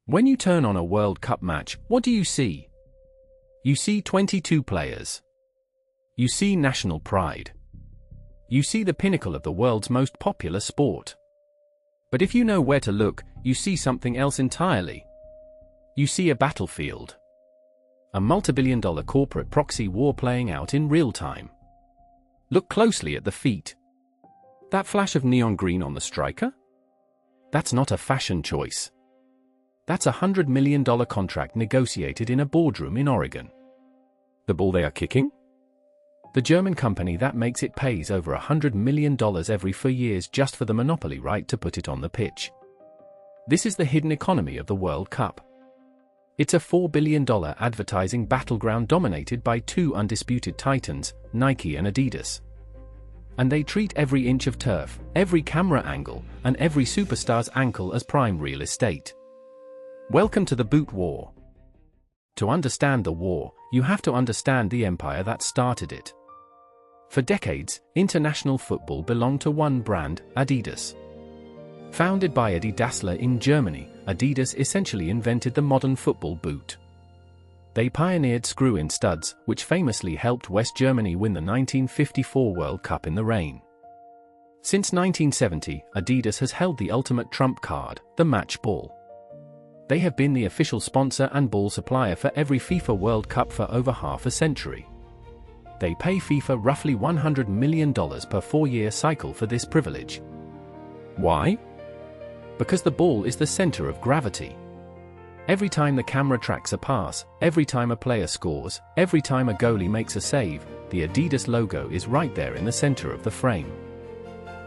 When you turn on a World Cup match, what do you see? You see 22 players. You see national pride. You see the pinnacle of the world's most popular sport. But if you know where to look, you see something else entirely. You see a battlefield. A multi-billion-dollar corporate proxy war playing out in real time. Look closely at the feet. That flash of neon green on the striker? That's not a fashion choice. That's a $100 million contract negotiated in a boardroom in Oregon. The ball they are kicking? The German company that makes it pays over $100 million every 4 years just for the monopoly right to put it on the pitch. This is the hidden economy of the World Cup. It's a $4 billion advertising battleground dominated by two undisputed titans, Nike and Adidas. And they treat every inch of turf, every camera angle, and every superstar's ankle as prime real estate. Welcome to the boot war. To understand the war, you have to understand the empire that started it. For decades, international football belonged to one brand, Adidas. Founded by Adidas in Germany, Adidas essentially invented the modern football boot. They pioneered screw-in studs, which famously helped West Germany win the 1954 World Cup in the rain. Since 1970, Adidas has held the ultimate trump card, the match ball. They have been the official sponsor and ball supplier for every FIFA World Cup for over half a century. They pay FIFA roughly $100 million per 4-year cycle for this privilege. Why? Because the ball is the center of gravity. Every time the camera tracks a pass, every time a player scores, every time a goalie makes a save, the Adidas logo is right there in the center of the frame.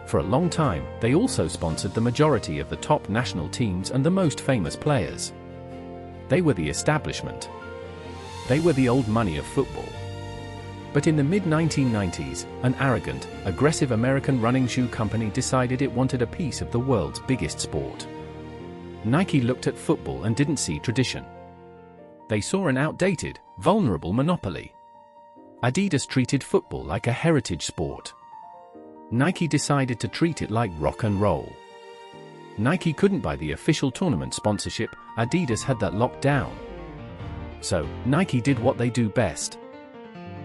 For a long time, they also sponsored the majority of the top national teams and the most famous players. They were the establishment. They were the old money of football. But in the mid-1990s, an arrogant, aggressive American running shoe company decided it wanted a piece of the world's biggest sport. Nike looked at football and didn't see tradition. They saw an outdated, vulnerable monopoly. Adidas treated football like a heritage sport. Nike decided to treat it like rock and roll. Nike couldn't buy the official tournament sponsorship, Adidas had that locked down. So, Nike did what they do best.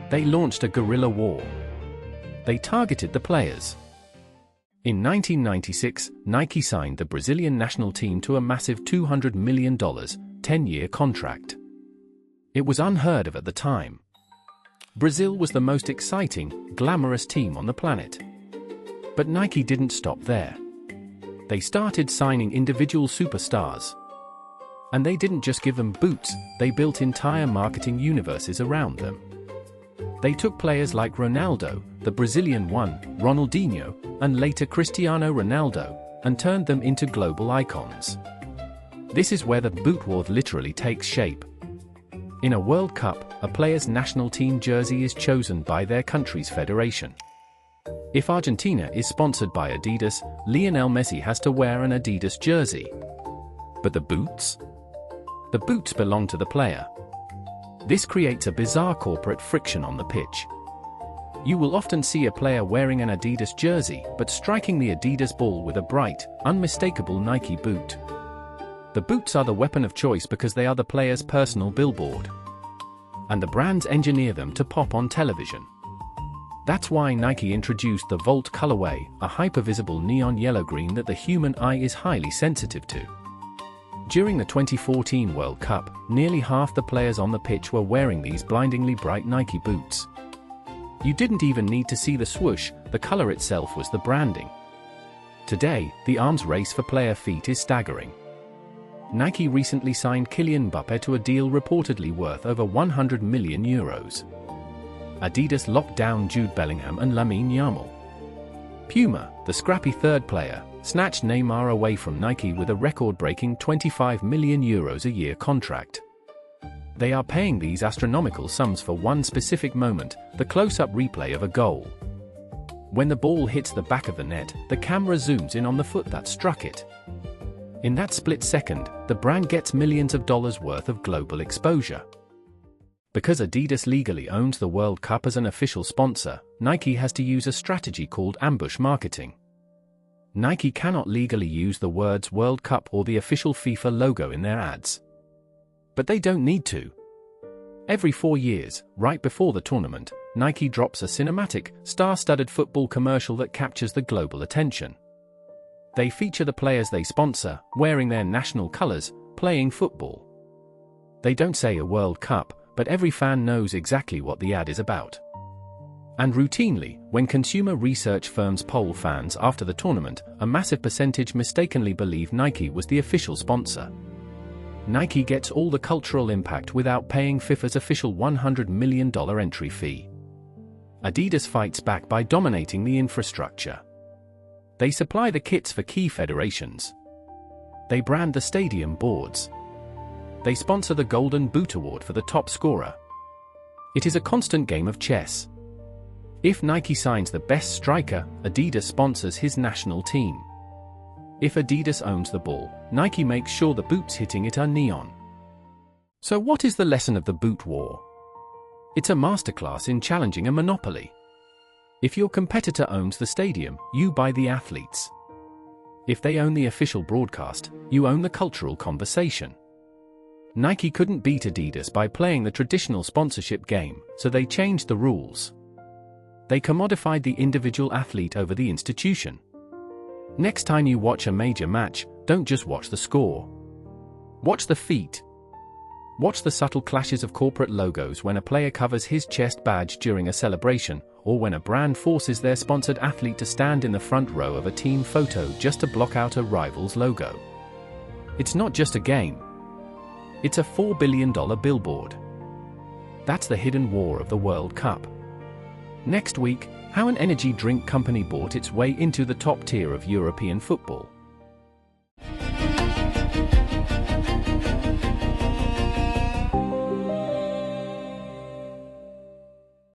They launched a guerrilla war. They targeted the players. In 1996, Nike signed the Brazilian national team to a massive $200 million, 10-year contract. It was unheard of at the time. Brazil was the most exciting, glamorous team on the planet. But Nike didn't stop there. They started signing individual superstars. And they didn't just give them boots, they built entire marketing universes around them. They took players like Ronaldo, the Brazilian one, Ronaldinho, and later Cristiano Ronaldo, and turned them into global icons. This is where the boot war literally takes shape. In a World Cup, a player's national team jersey is chosen by their country's federation. If Argentina is sponsored by Adidas, Lionel Messi has to wear an Adidas jersey. But the boots? The boots belong to the player. This creates a bizarre corporate friction on the pitch. You will often see a player wearing an Adidas jersey but striking the Adidas ball with a bright, unmistakable Nike boot. The boots are the weapon of choice because they are the player's personal billboard. And the brands engineer them to pop on television. That's why Nike introduced the Volt colorway, a hypervisible neon yellow-green that the human eye is highly sensitive to. During the 2014 World Cup, nearly half the players on the pitch were wearing these blindingly bright Nike boots. You didn't even need to see the swoosh, the color itself was the branding. Today, the arms race for player feet is staggering. Nike recently signed Kylian Mbappé to a deal reportedly worth over €100 million. Adidas locked down Jude Bellingham and Lamine Yamal. Puma, the scrappy third player, snatched Neymar away from Nike with a record-breaking €25 million a year contract. They are paying these astronomical sums for one specific moment, the close-up replay of a goal. When the ball hits the back of the net, the camera zooms in on the foot that struck it. In that split second, the brand gets millions of dollars worth of global exposure. Because Adidas legally owns the World Cup as an official sponsor, Nike has to use a strategy called ambush marketing. Nike cannot legally use the words World Cup or the official FIFA logo in their ads. But they don't need to. Every 4 years, right before the tournament, Nike drops a cinematic, star-studded football commercial that captures the global attention. They feature the players they sponsor, wearing their national colors, playing football. They don't say a World Cup, but every fan knows exactly what the ad is about. And routinely, when consumer research firms poll fans after the tournament, a massive percentage mistakenly believe Nike was the official sponsor. Nike gets all the cultural impact without paying FIFA's official $100 million entry fee. Adidas fights back by dominating the infrastructure. They supply the kits for key federations. They brand the stadium boards. They sponsor the Golden Boot Award for the top scorer. It is a constant game of chess. If Nike signs the best striker, Adidas sponsors his national team. If Adidas owns the ball, Nike makes sure the boots hitting it are neon. So what is the lesson of the boot war? It's a masterclass in challenging a monopoly. If your competitor owns the stadium, you buy the athletes. If they own the official broadcast, you own the cultural conversation. Nike couldn't beat Adidas by playing the traditional sponsorship game, so they changed the rules. They commodified the individual athlete over the institution. Next time you watch a major match, don't just watch the score. Watch the feet. Watch the subtle clashes of corporate logos when a player covers his chest badge during a celebration, or when a brand forces their sponsored athlete to stand in the front row of a team photo just to block out a rival's logo. It's not just a game. It's a $4 billion billboard. That's the hidden war of the World Cup. Next week, how an energy drink company bought its way into the top tier of European football.